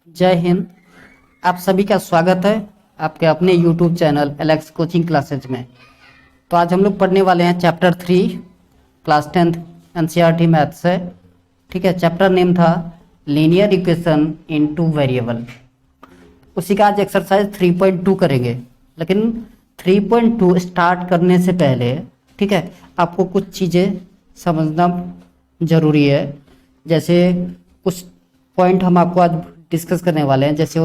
जय हिंद। आप सभी का स्वागत है आपके अपने YouTube channel Alex coaching classes में। तो आज हम लोग पढ़ने वाले हैं chapter 3 class 10th NCERT math से। ठीक है, चैप्टर नेम था linear equation in two variable. उसी का आज एक्सरसाइज 3.2 करेंगे। लेकिन 3.2 स्टार्ट करने से पहले ठीक है, आपको कुछ चीज़ें समझना ज़रूरी है। जैसे कुछ पॉइंट हम आपको आज डिस्कस करने वाले हैं, जैसे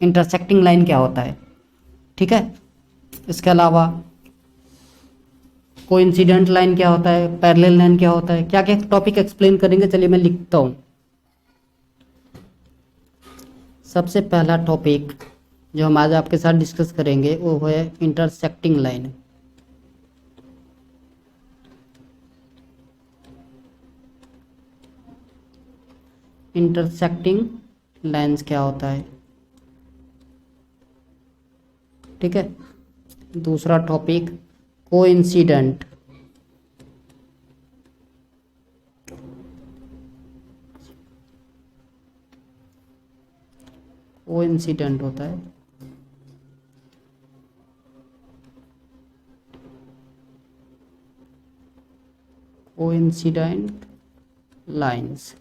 इंटरसेक्टिंग लाइन क्या होता है। ठीक है, इसके अलावा कोइंसिडेंट लाइन क्या होता है, पैरेलल लाइन क्या होता है, क्या क्या टॉपिक एक्सप्लेन करेंगे। चलिए मैं लिखता हूँ। सबसे पहला टॉपिक जो हम आज आपके साथ डिस्कस करेंगे वो है इंटरसेक्टिंग लाइन। इंटरसेक्टिंग लाइंस क्या होता है। ठीक है, दूसरा टॉपिक कोइंसिडेंट। कोइंसिडेंट होता है कोइंसिडेंट लाइंस।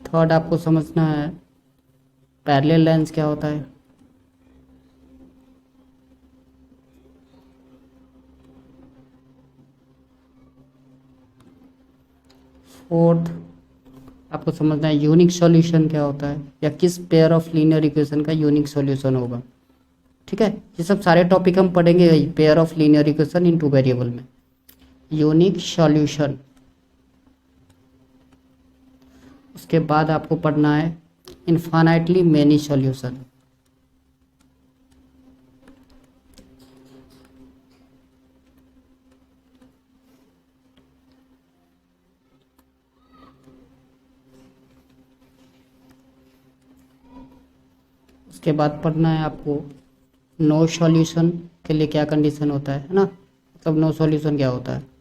थर्ड आपको समझना है पैरेलल लाइंस क्या होता है। फोर्थ आपको समझना है यूनिक सॉल्यूशन क्या होता है, या किस पेयर ऑफ लीनियर इक्वेशन का यूनिक सॉल्यूशन होगा। ठीक है, ये सब सारे टॉपिक हम पढ़ेंगे pair of linear equation into variable में। यूनिक सॉल्यूशन, उसके बाद आपको पढ़ना है इनफाइनाइटली मेनी सॉल्यूशन। उसके बाद पढ़ना है आपको नो सॉल्यूशन के लिए क्या कंडीशन होता है ना, मतलब नो सॉल्यूशन क्या होता है।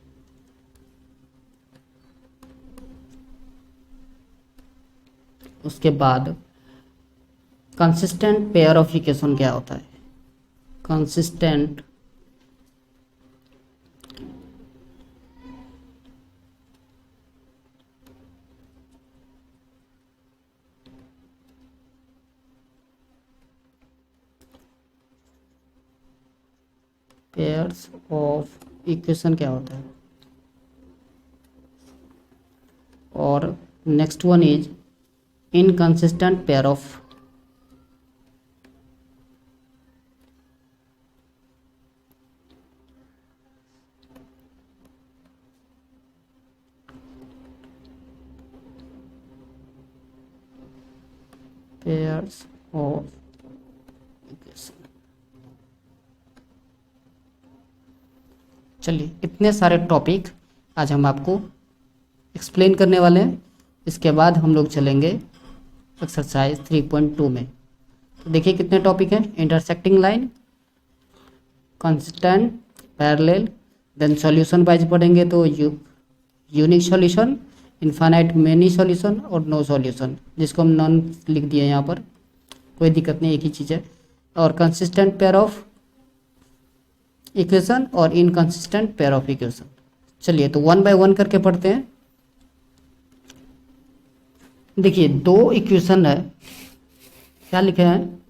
उसके बाद कंसिस्टेंट पेयर ऑफ इक्वेशन क्या होता है। कंसिस्टेंट पेयर्स ऑफ इक्वेशन क्या होता है। और next one is inconsistent pair of pairs of equation. चलिए, इतने सारे टॉपिक आज हम आपको एक्सप्लेन करने वाले हैं। इसके बाद हम लोग चलेंगे एक्सरसाइज 3.2 में। तो देखिए कितने टॉपिक हैं। Intersecting line, constant, parallel, then solution wise पढ़ेंगे तो unique solution, infinite many solution और नो सॉल्यूशन, जिसको हम नॉन लिख दिए यहाँ पर, कोई दिक्कत नहीं, एक ही चीज़ है। और कंसिस्टेंट पेयर ऑफ इक्वेशन और इनकंसिस्टेंट पेयर ऑफ इक्वेशन। चलिए तो वन बाय वन करके पढ़ते हैं। देखिए दो इक्वेशन है, क्या लिखे हैं।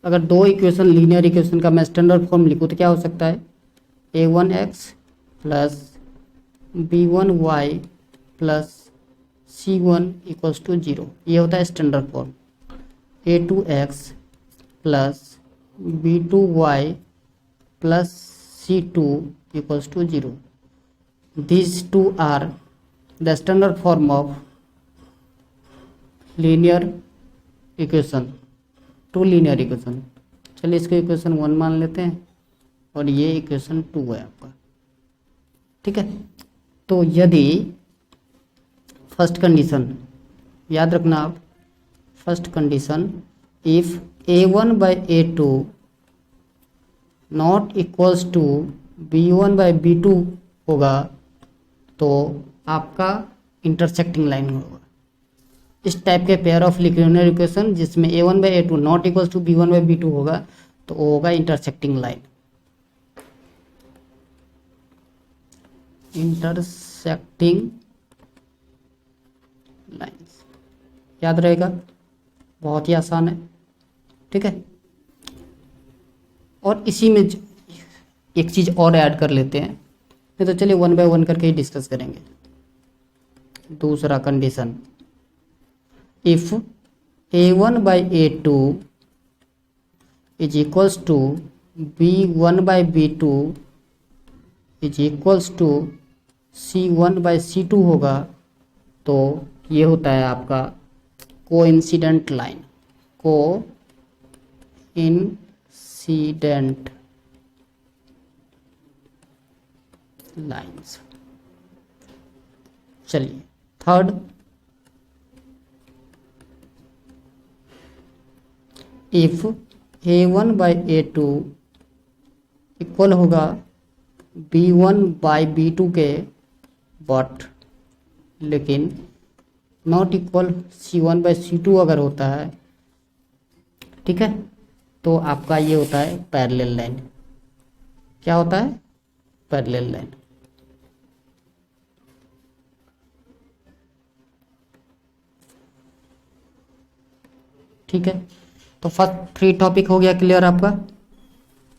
अगर दो इक्वेशन लीनियर इक्वेशन का मैं स्टैंडर्ड फॉर्म लिखूँ तो क्या हो सकता है। a1x plus b1y plus c1 equals to 0, ये होता है standard form. a2x plus b2y plus c2 equals to 0। these two are the standard form of linear equation, two linear equation. चलिए इसको इक्वेशन 1 मान लेते हैं और ये इक्वेशन 2 है आपका। ठीक है, तो यदि फर्स्ट कंडीशन याद रखना आप, first condition if a1 by a2 not equals to b1 by b2 होगा तो आपका इंटरसेक्टिंग लाइन होगा। इस टाइप के पेयर ऑफ लिनियर इक्वेशन जिसमें a1/a2 not equals to b1/b2 होगा तो वो होगा इंटरसेक्टिंग लाइन। इंटरसेक्टिंग लाइंस याद रहेगा, बहुत ही आसान है। ठीक है, और इसी में एक चीज़ और ऐड कर लेते हैं, नहीं तो चलिए 1 बाय 1 करके ही डिस्कस करेंगे। दूसरा condition, if a1/a2 is equals to b1/b2 is equals to c1/c2 होगा तो ये होता है आपका कोइंसिडेंट लाइन। Coincident lines. चलिए थर्ड, इफ a1/a2 इक्वल होगा b1/b2 के बट लेकिन नॉट इक्वल c1/c2 अगर होता है, ठीक है, तो आपका ये होता है पैरेलल लाइन। क्या होता है? Parallel line. ठीक है, तो फर्स्ट 3 टॉपिक हो गया क्लियर आपका।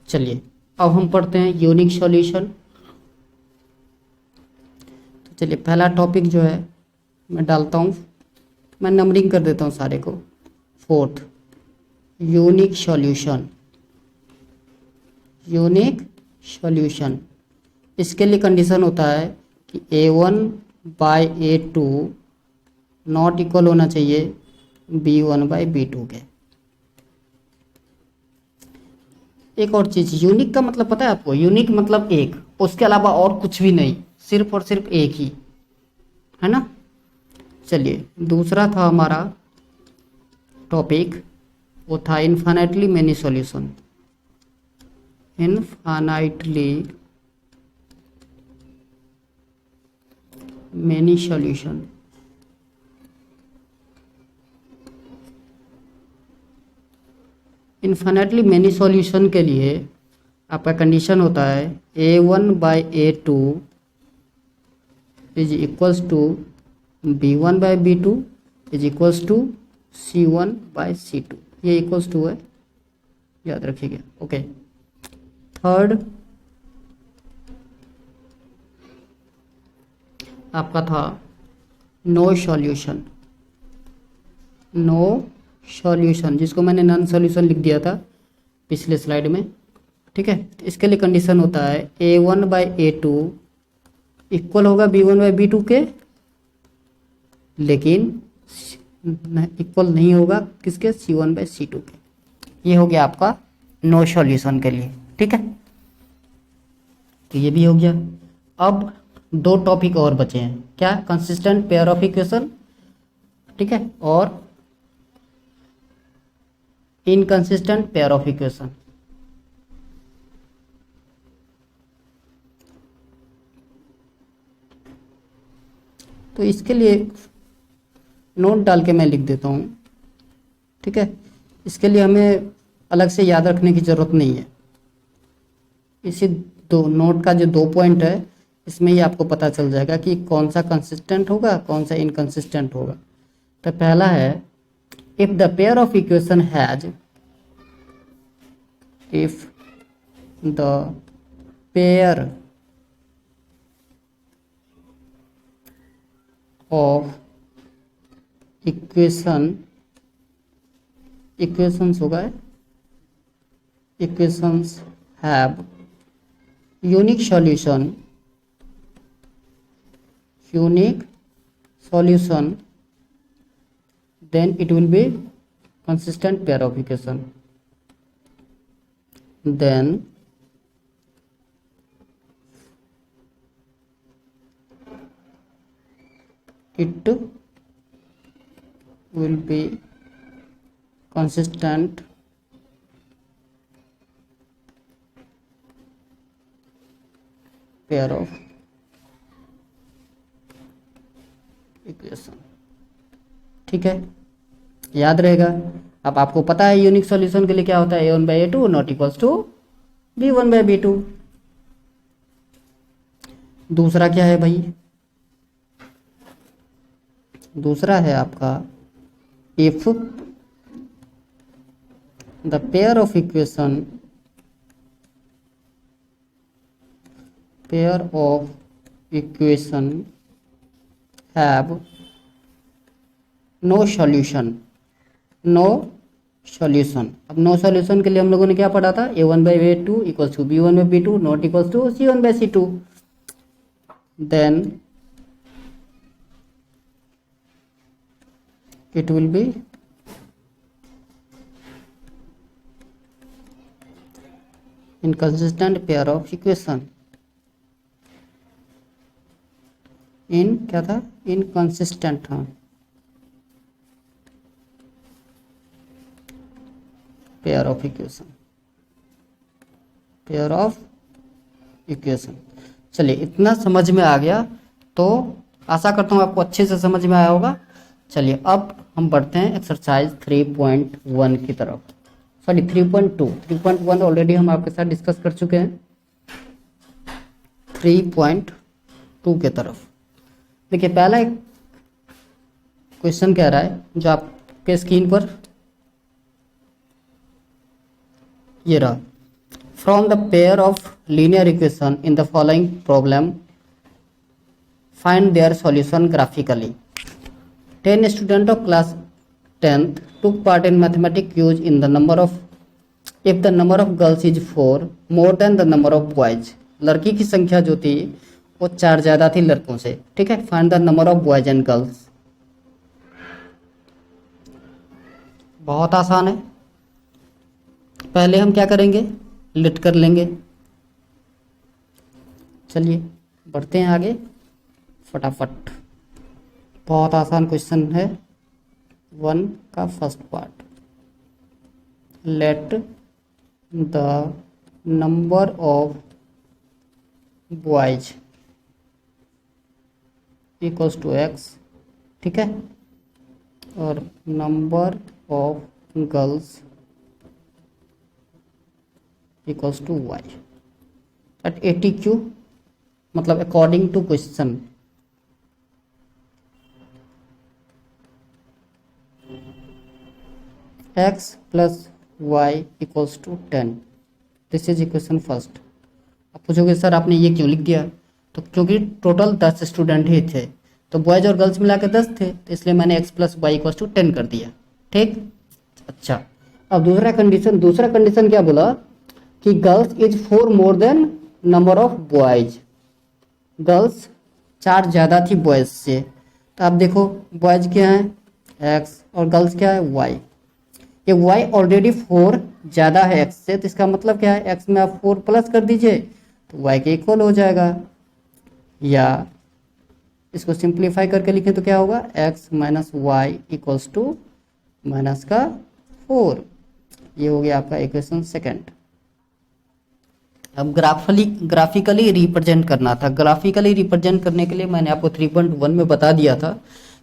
चलिए अब हम पढ़ते हैं यूनिक सॉल्यूशन। तो चलिए पहला टॉपिक जो है मैं डालता हूँ, मैं नंबरिंग कर देता हूँ सारे को। 4th, unique solution. Unique solution, इसके लिए कंडीशन होता है कि a1/a2 नॉट इक्वल होना चाहिए b1/b2 के। एक और चीज़, यूनिक का मतलब पता है आपको? यूनिक मतलब एक, उसके अलावा और कुछ भी नहीं, सिर्फ और सिर्फ एक ही, है ना। चलिए दूसरा था हमारा टॉपिक, वो था infinitely many solution. Infinitely many solution. Infinitely many solution के लिए आपका कंडीशन होता है a1/a2 is equals to b1/b2 is equals to c1/c2। ये इक्वल्स टू है, याद रखिएगा। ओके, थर्ड आपका था नो सॉल्यूशन। नो सॉल्यूशन, जिसको मैंने नॉन सॉल्यूशन लिख दिया था पिछले स्लाइड में। ठीक है, तो इसके लिए कंडीशन होता है a1/a2 इक्वल होगा b1/b2 के, लेकिन इक्वल नहीं होगा किसके? c1/c2 के। ये हो गया आपका नो सॉल्यूशन के लिए। ठीक है, तो ये भी हो गया। अब 2 टॉपिक और बचे हैं, क्या? कंसिस्टेंट पेयर ऑफ इक्वेशन, ठीक है, और इनकंसिस्टेंट पेयर ऑफ इक्वेशन। तो इसके लिए नोट डाल के मैं लिख देता हूँ। ठीक है, इसके लिए हमें अलग से याद रखने की ज़रूरत नहीं है। इसी दो नोट का जो 2 पॉइंट है इसमें ही आपको पता चल जाएगा कि कौन सा कंसिस्टेंट होगा, कौन सा इनकंसिस्टेंट होगा। तो पहला है, if the pair of equation has, if the pair of equations होगा, equations have unique solution, then it will be consistent pair of equation. Then it will be consistent pair of equation. ठीक है, याद रहेगा। अब आपको पता है unique solution के लिए क्या होता है, a1/a2 not equals to b1/b2। दूसरा क्या है भाई, दूसरा है आपका if the pair of equation have no solution. No solution, अब नो सॉल्यूशन के लिए हम लोगों ने क्या पढ़ा था, a1/a2 equals to b1/b2 not equals to c1/c2। Then it will be inconsistent pair of equation। इन क्या था, इनकंसिस्टेंट, हाँ, pair of equation, pair of equation. चलिए इतना समझ में आ गया, तो आशा करता हूँ आपको अच्छे से समझ में आया होगा। चलिए अब हम बढ़ते हैं एक्सरसाइज 3.1 की तरफ, सॉरी 3.2। 3.1 ऑलरेडी हम आपके साथ डिस्कस कर चुके हैं। 3.2 के तरफ देखिए, पहला एक क्वेश्चन कह रहा है जो आपके स्क्रीन पर ये रहा, from the pair of linear equation in the following problem find their solution graphically. 10 students of class 10th took part in mathematics quiz in the number of if the number of girls is 4 more than the number of boys। लड़की की संख्या जो थी वो 4 ज़्यादा थी लड़कों से, ठीक है। Find the number of boys and girls. बहुत आसान है, पहले हम क्या करेंगे, लिट कर लेंगे। चलिए बढ़ते हैं आगे फटाफट। बहुत आसान क्वेश्चन है, 1 का first part, let the number of boys equals to x, ठीक है, और number of girls equals to y at ATQ, मतलब according to question. x plus y equals to 10, this is equation first. अब पूछोगे sir आपने ये क्यों लिख दिया, तो क्योंकि टोटल 10 स्टूडेंट ही थे, तो बॉयज और गर्ल्स मिला के 10 थे, तो इसलिए मैंने x plus y equals to 10 कर दिया, ठीक। अच्छा, अब दूसरा कंडीशन क्या बोला कि girls is 4 more than number of boys. Girls 4 ज़्यादा थी बॉयज से, तो आप देखो बॉयज क्या है x और गर्ल्स क्या है y। ये y ऑलरेडी 4 ज़्यादा है x से, तो इसका मतलब क्या है, x में आप 4 प्लस कर दीजिए तो y के इक्वल हो जाएगा, या इसको सिंप्लीफाई करके लिखें तो क्या होगा, x minus y equals to minus का 4। ये हो गया आपका इक्वेशन सेकंड। अब ग्राफिकली रिप्रेजेंट करना था। ग्राफिकली रिप्रेजेंट करने के लिए मैंने आपको 3.1 में बता दिया था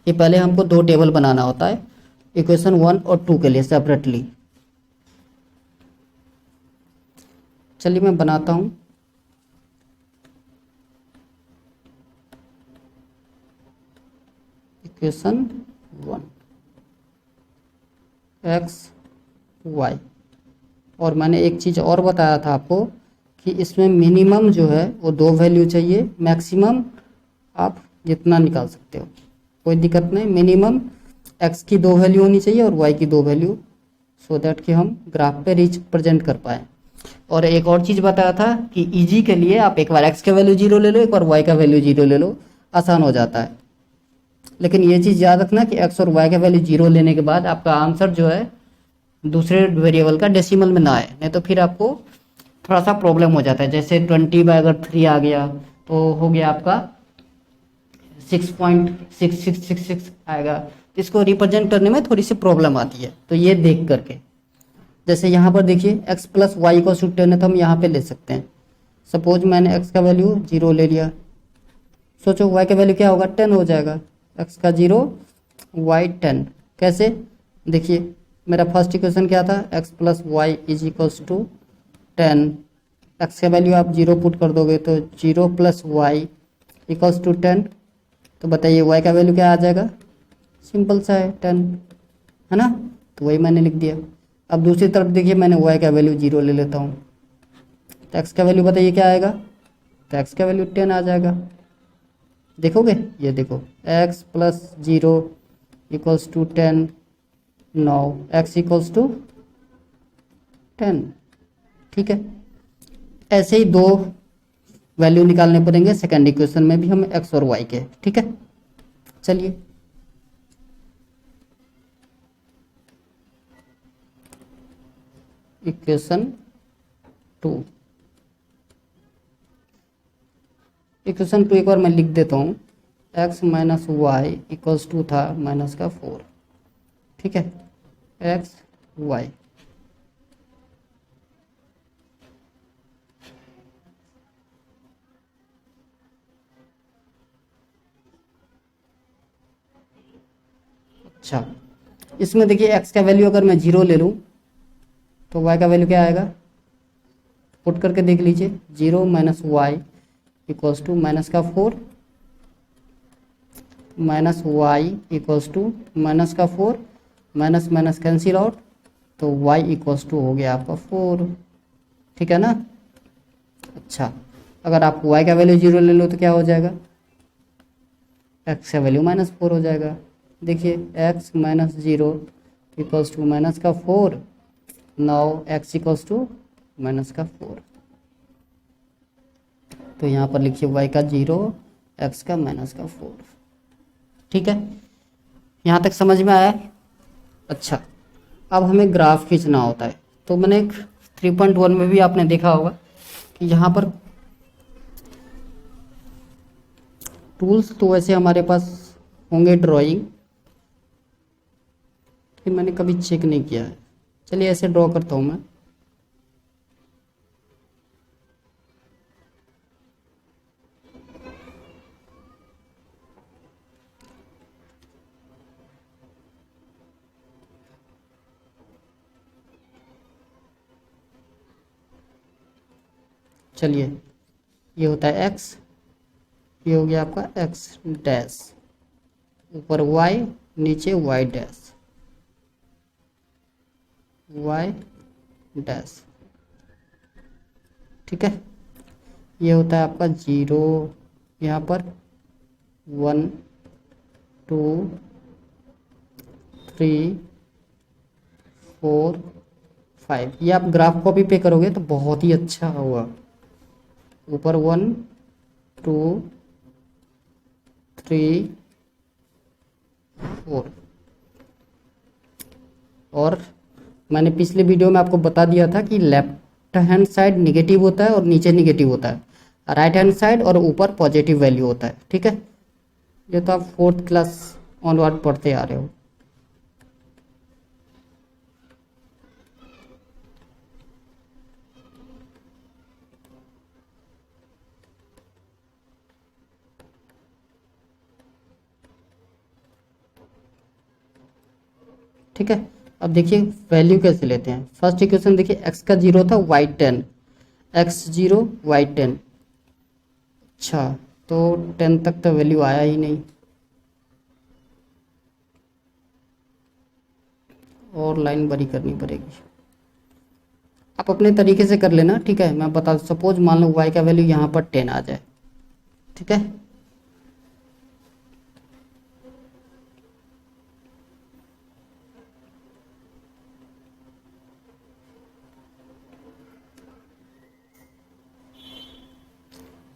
कि पहले हमको 2 टेबल बनाना होता है, इक्वेशन 1 और 2 के लिए सेपरेटली। चलिए मैं बनाता हूं। इक्वेशन 1 x y, और मैंने एक चीज़ और बताया था आपको कि इसमें मिनिमम जो है वो 2 वैल्यू चाहिए, मैक्सिमम आप जितना निकाल सकते हो कोई दिक्कत नहीं। मिनिमम x की 2 वैल्यू होनी चाहिए और y की 2 वैल्यू, सो दैट कि हम ग्राफ पे रिप्रेजेंट कर पाए। और एक और चीज़ बताया था कि इजी के लिए आप एक बार x का वैल्यू 0 ले लो, एक बार y का वैल्यू 0 ले लो, आसान हो जाता है। लेकिन ये चीज़ याद रखना कि x और y का वैल्यू 0 लेने के बाद आपका आंसर जो है दूसरे वेरिएबल का डेसिमल में ना आए, नहीं तो फिर आपको थोड़ा सा प्रॉब्लम हो जाता है। जैसे 20 बाय अगर 3 आ गया तो हो गया आपका 6.6666 आएगा, तो इसको रिप्रेजेंट करने में थोड़ी सी प्रॉब्लम आती है। तो ये देख करके, जैसे यहाँ पर देखिए x प्लस वाई को 10 है, तो हम यहाँ पे ले सकते हैं। सपोज मैंने x का वैल्यू 0 ले लिया, सोचो y का वैल्यू क्या होगा, 10 हो जाएगा। x का 0 वाई 10। कैसे? देखिए मेरा फर्स्ट इक्वेशन क्या था, x plus y is equals to 10। X का वैल्यू आप 0 पुट कर दोगे तो 0 प्लस वाई इक्वल्स टू 10। तो बताइए y का वैल्यू क्या आ जाएगा? सिंपल सा है 10, है ना? तो वही मैंने लिख दिया। अब दूसरी तरफ देखिए मैंने y का वैल्यू 0 ले लेता हूँ, तो x का वैल्यू बताइए क्या आएगा? तो x का वैल्यू 10 आ जाएगा। देखोगे, ये देखो x plus 0 equals to 10। Now x equals to 10। ठीक है, ऐसे ही दो वैल्यू निकालने पड़ेंगे सेकंड इक्वेशन में भी हम x और y के। ठीक है, चलिए इक्वेशन 2। इक्वेशन 2 एक बार मैं लिख देता हूँ, x minus y equals to था माइनस का 4। ठीक है, x y। अच्छा, इसमें देखिए x का वैल्यू अगर मैं 0 ले लूँ तो y का वैल्यू क्या आएगा? पुट करके देख लीजिए, 0 minus y equals to minus का 4 minus y equals to minus का 4, माइनस माइनस कैंसिल आउट, तो y इक्वल्स टू हो गया आपका 4। ठीक है ना? अच्छा, अगर आप y का वैल्यू 0 ले लो तो क्या हो जाएगा? x का वैल्यू माइनस 4 हो जाएगा। देखिए x minus 0 equals to minus का 4। Now x equals to minus का 4। तो यहाँ पर लिखिए y का 0, x का माइनस का 4। ठीक है, यहाँ तक समझ में आया? अच्छा, अब हमें ग्राफ खींचना होता है। तो मैंने 3.1 में भी आपने देखा होगा कि यहाँ पर टूल्स तो वैसे हमारे पास होंगे ड्राइंग, कि मैंने कभी चेक नहीं किया है। चलिए ऐसे ड्रॉ करता हूँ मैं। चलिए, ये होता है x, ये हो गया आपका x डैश, ऊपर y, नीचे y डैश, y डैश। ठीक है, ये होता है आपका 0, यहाँ पर 1 2 3 4 5। ये आप ग्राफ कॉपी पे करोगे तो बहुत ही अच्छा होगा। ऊपर 1 2 3 4। और मैंने पिछले वीडियो में आपको बता दिया था कि लेफ्ट हैंड साइड निगेटिव होता है और नीचे निगेटिव होता है, राइट हैंड साइड और ऊपर पॉजिटिव वैल्यू होता है। ठीक है, ये तो आप 4th क्लास ऑनवर्ड पढ़ते आ रहे हो। ठीक है, अब देखिए वैल्यू कैसे लेते हैं। फर्स्ट इक्वेशन देखिए, x का 0 था, y 10, x 0 y 10। अच्छा, तो 10 तक तो वैल्यू आया ही नहीं, और लाइन बड़ी करनी पड़ेगी। आप अपने तरीके से कर लेना। ठीक है, मैं बता, सपोज मान लो y का वैल्यू यहाँ पर 10 आ जाए। ठीक है,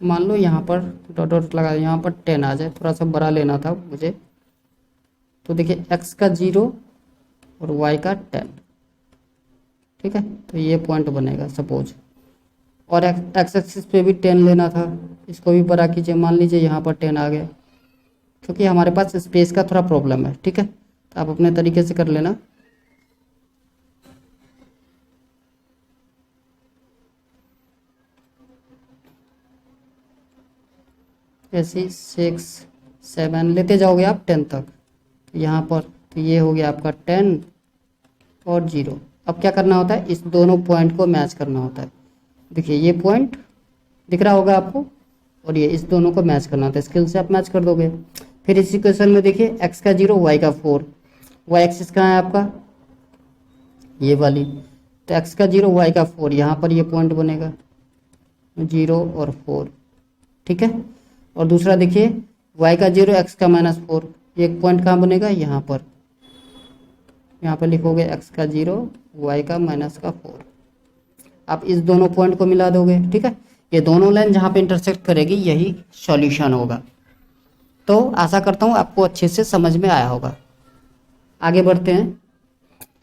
मान लो यहाँ पर डॉट डॉट लगा, यहाँ पर 10 आ जाए, थोड़ा सा बड़ा लेना था मुझे। तो देखिए x का 0 और y का 10। ठीक है, तो ये पॉइंट बनेगा सपोज, और एक्स एक्सिस पे भी 10 लेना था, इसको भी बड़ा कीजिए। मान लीजिए यहाँ पर 10 आ गया, क्योंकि हमारे पास स्पेस का थोड़ा प्रॉब्लम है। ठीक है, तो आप अपने तरीके से कर लेना। ऐसे 6 7 लेते जाओगे आप 10 तक, तो यहाँ पर तो ये हो गया आपका 10 और 0। अब क्या करना होता है, इस दोनों पॉइंट को मैच करना होता है। देखिए ये पॉइंट दिख रहा होगा आपको और ये इस दोनों को मैच करना होता है, स्केल से आप मैच कर दोगे। फिर इस इक्वेशन में देखिए x का 0 y का 4, y एक्सिस कहाँ है आपका, ये वाली, तो x का 0 y का 4, यहाँ पर ये पॉइंट बनेगा 0 और 4, ठीक है। और दूसरा देखिए y का 0 x का -4, ये एक पॉइंट कहाँ बनेगा, यहाँ पर लिखोगे x का 0 y का -4। आप इस दोनों पॉइंट को मिला दोगे, ठीक है। ये दोनों लाइन जहाँ पे इंटरसेक्ट करेगी यही सॉल्यूशन होगा। तो आशा करता हूँ आपको अच्छे से समझ में आया होगा। आगे बढ़ते हैं।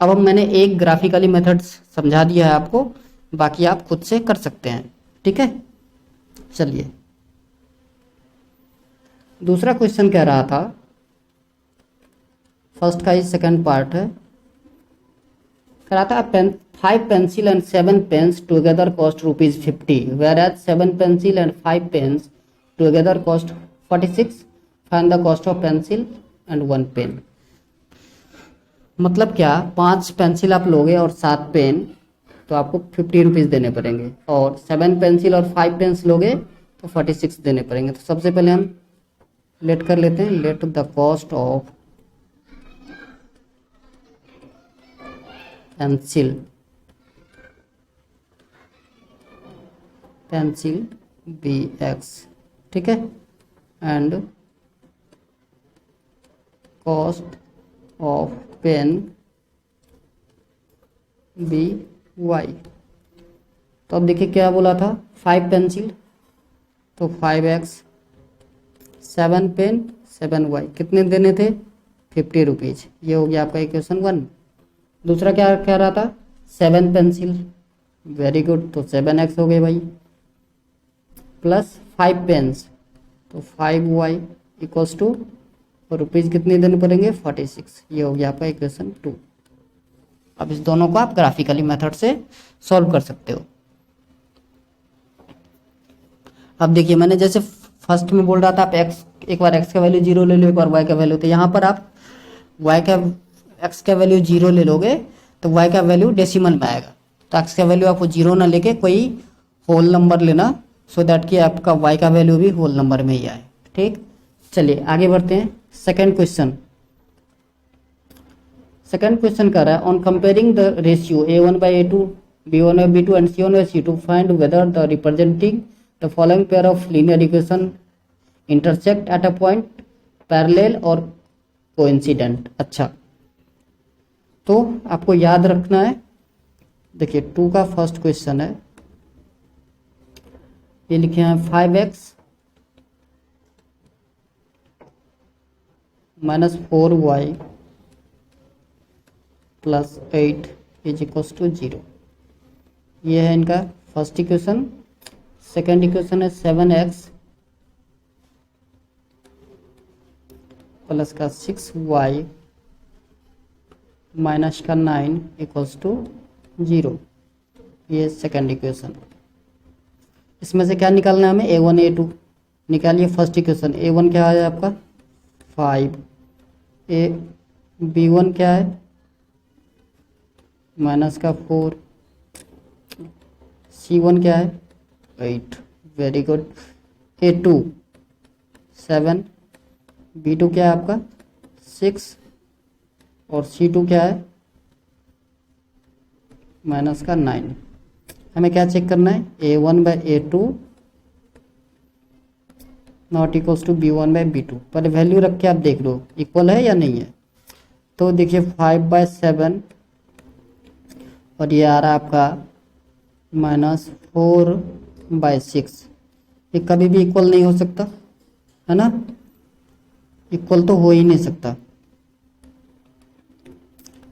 अब मैंने एक ग्राफिकली मेथड्स समझा दिया है आपको, बाकी आप खुद से कर सकते हैं, ठीक है। चलिए दूसरा क्वेश्चन कह रहा था, फर्स्ट का ही सेकंड पार्ट है, कह रहा था 5 pencil and 7 pens together cost ₹50, whereas 7 pencil and 5 pens together cost 46. Find the cost of pencil and 1 pen. मतलब क्या, 5 पेंसिल आप लोगे और 7 पेन तो आपको ₹50 देने पड़ेंगे, और 7 पेंसिल और 5 पेन्स लोगे तो 46 देने पड़ेंगे। तो सबसे पहले हम लेट कर लेते हैं, let the cost of pencil BX, ठीक है, and cost of pen BY। तो अब देखिए क्या बोला था, 5 पेंसिल तो 5X, 7 पेन 7Y, कितने देने थे, ₹50। ये हो गया आपका इक्वेशन 1। दूसरा क्या कह रहा था, 7 पेंसिल, वेरी गुड, तो 7X हो गए भाई, प्लस 5 पेन्स तो 5Y इक्वल्स टू, और रुपीज़ कितने देने पड़ेंगे, 46। ये हो गया आपका इक्वेशन 2। अब इस दोनों को आप ग्राफिकली मेथड से सॉल्व कर सकते हो। अब देखिए मैंने जैसे फर्स्ट में बोल रहा था, आप एक बार x का वैल्यू 0 ले लो, एक बार y का वैल्यू, तो यहाँ पर आप x का वैल्यू 0 ले लोगे तो y का वैल्यू डेसिमल में आएगा। तो x का वैल्यू आपको 0 ना लेके कोई होल नंबर लेना, सो दैट कि आपका y का वैल्यू भी होल नंबर में ही आए, ठीक। चलिए आगे बढ़ते हैं। सेकंड क्वेश्चन कर रहा है, on comparing the ratio A1/A2, B1/B2 and C1/C2 find whether the representing the following pair of linear equation intersect at a point parallel और कोइंसिडेंट। अच्छा, तो आपको याद रखना है, देखिए 2 का फर्स्ट क्वेश्चन है, ये लिखे हैं 5x -4y plus 8 is equals to 0। ये है इनका फर्स्ट इक्वेशन। सेकेंड इक्वेशन है 7x प्लस का 6y माइनस का 9 इक्वल्स टू 0। ये सेकेंड इक्वेशन। इसमें से क्या निकालना है हमें, A1 A2 निकालिए। फर्स्ट इक्वेशन A1 क्या है आपका 5, B1 क्या है माइनस का 4, C1 क्या है 8, वेरी गुड। A2 7, B2 क्या है आपका 6 और C2 क्या है माइनस का 9। हमें क्या चेक करना है, A1/A2 not equals to B1/B2। पर वैल्यू रख के आप देख लो इक्वल है या नहीं है। तो देखिए 5/7 और ये आ रहा है आपका -4/6। ये कभी भी इक्वल नहीं हो सकता है ना, इक्वल तो हो ही नहीं सकता।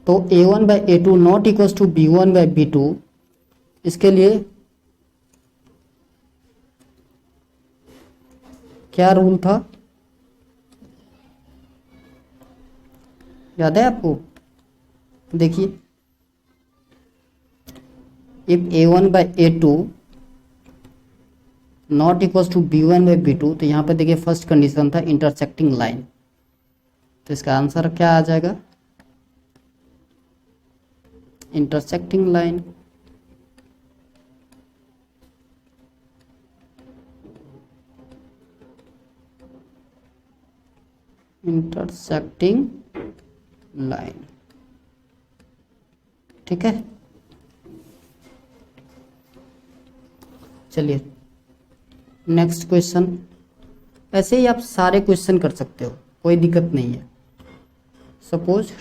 तो A1/A2 not equals to B1/B2, इसके लिए क्या रूल था, याद है आपको, देखिए if A1/A2 not equals to B1/B2, तो यहाँ पर देखिए फर्स्ट कंडीशन था इंटरसेक्टिंग लाइन। तो इसका आंसर क्या आ जाएगा, इंटरसेक्टिंग लाइन। इंटरसेक्टिंग लाइन, ठीक है। चलिए नेक्स्ट क्वेश्चन। ऐसे ही आप सारे क्वेश्चन कर सकते हो, कोई दिक्कत नहीं है। सपोज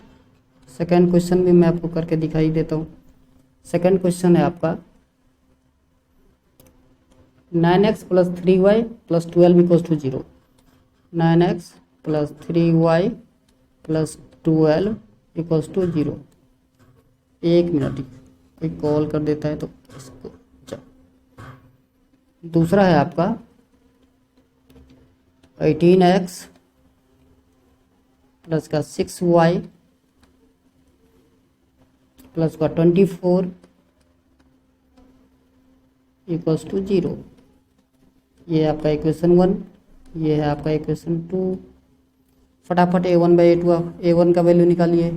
सेकंड क्वेश्चन भी मैं आपको करके दिखाई देता हूँ। सेकंड क्वेश्चन है आपका 9x plus 3y plus 12 equals to 0। 9x plus 3y plus 12 equals to 0। एक मिनट, कोई कॉल कर देता है तो इसको। दूसरा है आपका 18x प्लस का 6y प्लस का 24 इक्वल्स टू 0। ये है आपका इक्वेशन 1, ये है आपका इक्वेशन 2। फटाफट a1/a2 आप a1 का वैल्यू निकालिए।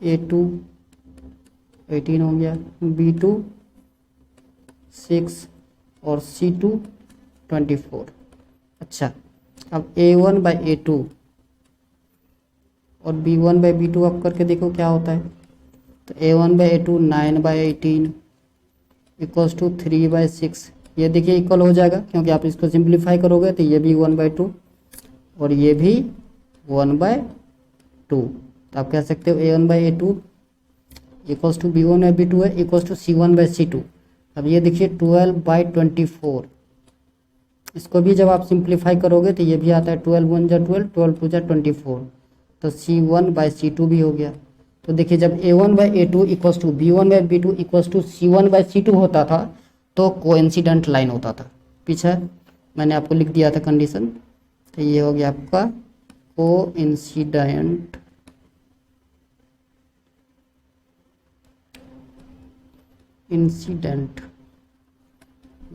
a2 18 हो गया, b2 6 और c2 24। अच्छा, अब a1/a2 और b1/b2 आप करके देखो क्या होता है। तो a1/a2 9/18 इक्वल्स टू 3/6। ये देखिए इक्वल हो जाएगा, क्योंकि आप इसको सिंप्लीफाई करोगे तो ये भी 1/2 और ये भी 1/2। तो आप कह सकते हो a1/a2 इक्वल्स टू b1/b2 है इक्वल्स टू c1/c2। अब ये देखिए 12/24, इसको भी जब आप सिंप्लीफाई करोगे तो ये भी आता है 12 1 जा 12, 12 2 जा 24। तो c1/c2 भी हो गया। तो देखिए जब a1/a2 equals to b1/b2 equals to c1/c2 होता था तो कोइंसिडेंट लाइन होता था। पीछे मैंने आपको लिख दिया था कंडीशन। तो ये हो गया आपका कोइंसिडेंट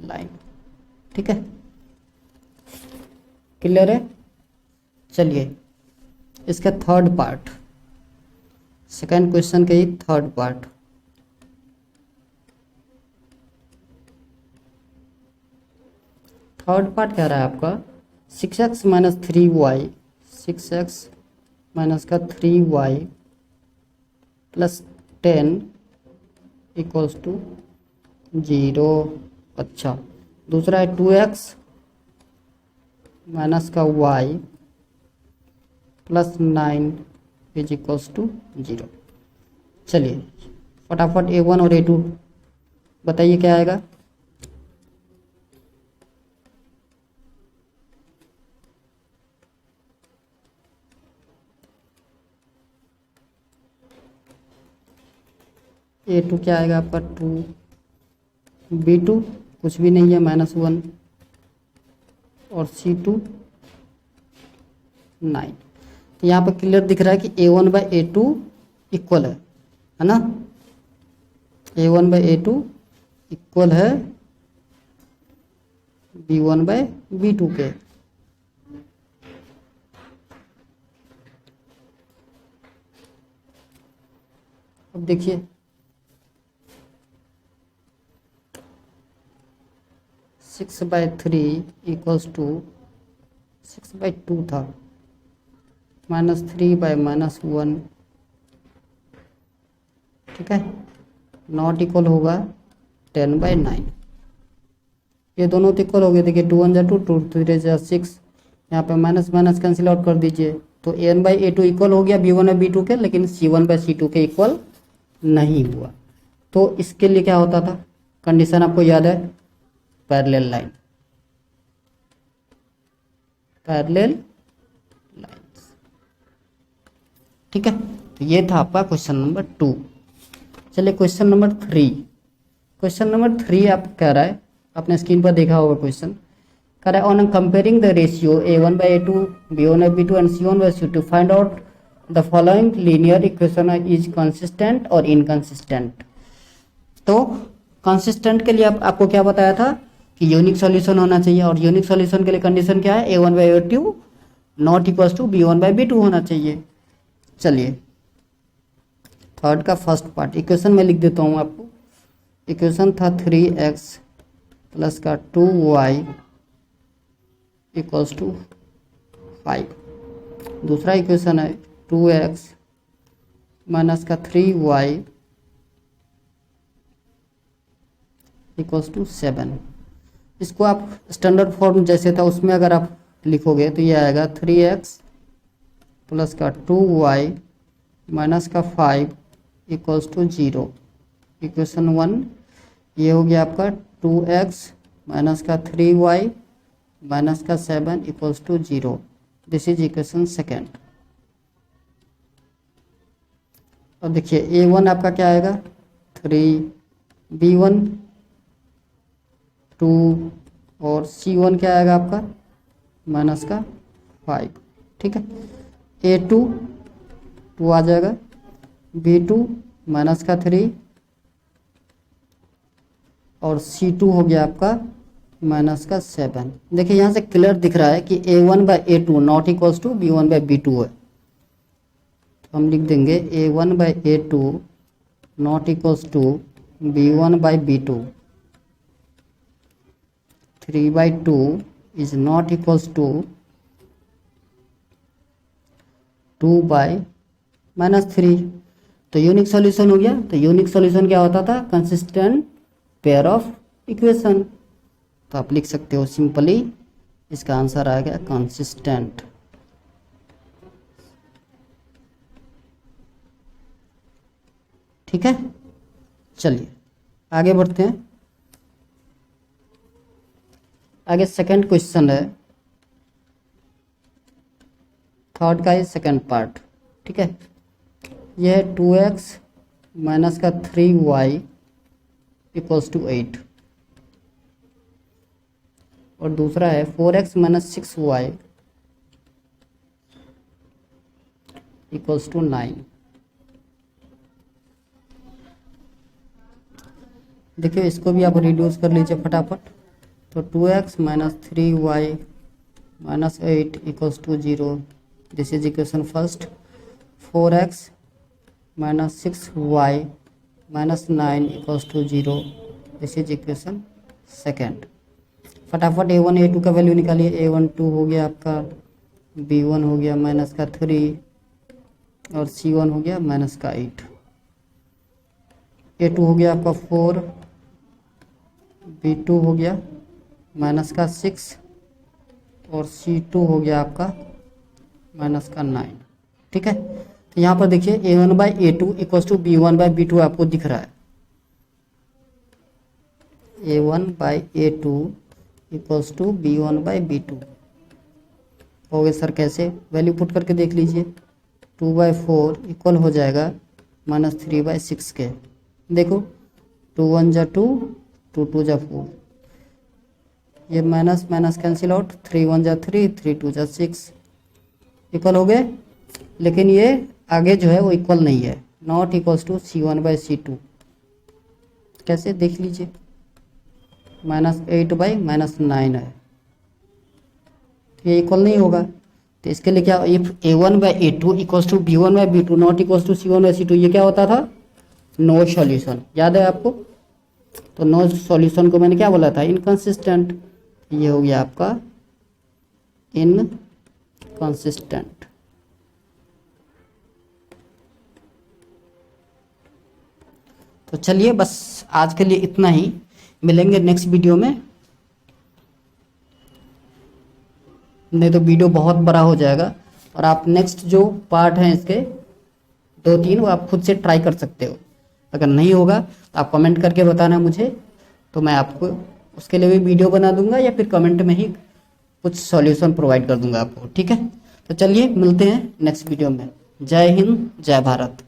लाइन, ठीक है। क्लियर है। चलिए इसका थर्ड पार्ट, सेकंड क्वेश्चन का ही थर्ड पार्ट। थर्ड पार्ट कह रहा है आपका 6x minus 3y, 6x minus का 3y प्लस 10 इक्वल्स टू 0। अच्छा, दूसरा है 2x माइनस का y plus 9 is equals to 0। चलिए फटाफट a1 और a2 बताइए क्या आएगा। a2 क्या आएगा आपका 2, b2 कुछ भी नहीं है -1 और c2 9। तो यहाँ पर क्लियर दिख रहा है कि a1/a2 इक्वल है ना। a1/a2 इक्वल है b1/b2 के। अब देखिए 6/3 इक्वल्स टू 6/2 था, -3/-1, ठीक है, नॉट इक्वल होगा 10/9। ये दोनों तो इक्वल हो गए। देखिए 2 1 जा 2, 2 3 जा 6, यहाँ पे माइनस माइनस कैंसिल आउट कर दीजिए। तो a1/a2 इक्वल हो गया b1/b2 के, लेकिन c1/c2 के इक्वल नहीं हुआ। तो इसके लिए क्या होता था, कंडीशन आपको याद है, पैरेलल लाइन, पैरेलल लाइंस, ठीक है। तो ये था आपका क्वेश्चन नंबर 2। चलिए क्वेश्चन नंबर 3। क्वेश्चन नंबर 3 आप कह रहा है, आपने स्क्रीन पर देखा होगा क्वेश्चन, कह रहा है on comparing the ratio a1/a2 b1/b2 and c1/c2 find out the following linear equation is consistent और इनकंसिस्टेंट। तो कंसिस्टेंट के लिए आपको क्या बताया था कि यूनिक सॉल्यूशन होना चाहिए, और यूनिक सॉल्यूशन के लिए कंडीशन क्या है, a1/a2 not equals to b1/b2 होना चाहिए। चलिए थर्ड का फर्स्ट पार्ट इक्वेशन में लिख देता हूँ आपको। इक्वेशन था 3x प्लस का 2y इक्वल्स टू 5। दूसरा इक्वेशन है 2x माइनस का 3y इक्वल्स टू 7। इसको आप स्टैंडर्ड फॉर्म जैसे था उसमें अगर आप लिखोगे तो ये आएगा 3x प्लस का 2y माइनस का 5 इक्वल्स टू 0। इक्वेशन 1 ये हो गया आपका 2x माइनस का 3y माइनस का 7 equals to 0। This is equation second. अब देखिए a1 आपका क्या आएगा 3, b1 2 और c1 क्या आएगा आपका माइनस का 5। ठीक है, a2 2 आ जाएगा, b2 माइनस का 3 और c2 हो गया आपका माइनस का 7। देखिए यहाँ से क्लियर दिख रहा है कि a1/a2 not equals to b1/b2 है। तो हम लिख देंगे a1/a2 not equals to b1/b2। 3/2 is not equals to 2/-3। तो यूनिक सॉल्यूशन हो गया। तो यूनिक सॉल्यूशन क्या होता था, कंसिस्टेंट पेयर ऑफ इक्वेशन। तो आप लिख सकते हो सिंपली इसका आंसर आ गया कंसिस्टेंट। ठीक है, चलिए आगे बढ़ते हैं। आगे सेकंड क्वेश्चन है, थर्ड का ही सेकंड पार्ट। ठीक है, यह है 2x माइनस का 3y इक्वल्स टू 8 और दूसरा है 4x minus 6y equals to 9। देखिए इसको भी आप रिड्यूस कर लीजिए फटाफट। तो 2x minus 3y minus 8 equals to 0। This is equation first. 4x minus 6y minus 9 equals to 0। This is equation second. फटाफट a1 a2 का वैल्यू निकालिए। a1 2 हो गया आपका, b1 हो गया माइनस का 3 और c1 हो गया माइनस का 8। a2 हो गया आपका 4, b2 हो गया माइनस का 6 और c2 हो गया आपका माइनस का 9। ठीक है, तो यहाँ पर देखिए a1/a2 इक्वल्स टू b1/b2 आपको दिख रहा है। a1/a2 इक्वल्स टू b1/b2 हो गए सर कैसे, वैल्यू पुट करके देख लीजिए। 2/4 इक्वल हो जाएगा माइनस 3/6 के। देखो 2 1 जा 2, 2 2 जा 4, ये माइनस माइनस कैंसिल आउट, 3 1 जा 3, 3 2 जा 6 इक्वल हो गए। लेकिन ये आगे जो है वो इक्वल नहीं है, नॉट इक्वल्स टू c1/c2। कैसे देख लीजिए, -8/-9 है, ये इक्वल नहीं होगा। तो इसके लिए क्या, if a1/a2 equals to b1/b2 not equals to c1/c2, ये क्या होता था, नो सॉल्यूशन। याद है आपको, तो नो सॉल्यूशन को मैंने क्या बोला था, इनकंसिस्टेंट। ये हो गया आपका इनकंसिस्टेंट। तो चलिए बस आज के लिए इतना ही, मिलेंगे नेक्स्ट वीडियो में, नहीं तो वीडियो बहुत बड़ा हो जाएगा। और आप नेक्स्ट जो पार्ट हैं इसके 2-3 वो आप खुद से ट्राई कर सकते हो। अगर नहीं होगा तो आप कमेंट करके बताना मुझे, तो मैं आपको उसके लिए भी वीडियो बना दूंगा या फिर कमेंट में ही कुछ सॉल्यूशन प्रोवाइड कर दूंगा आपको। ठीक है, तो चलिए मिलते हैं नेक्स्ट वीडियो में। जय हिंद, जय भारत।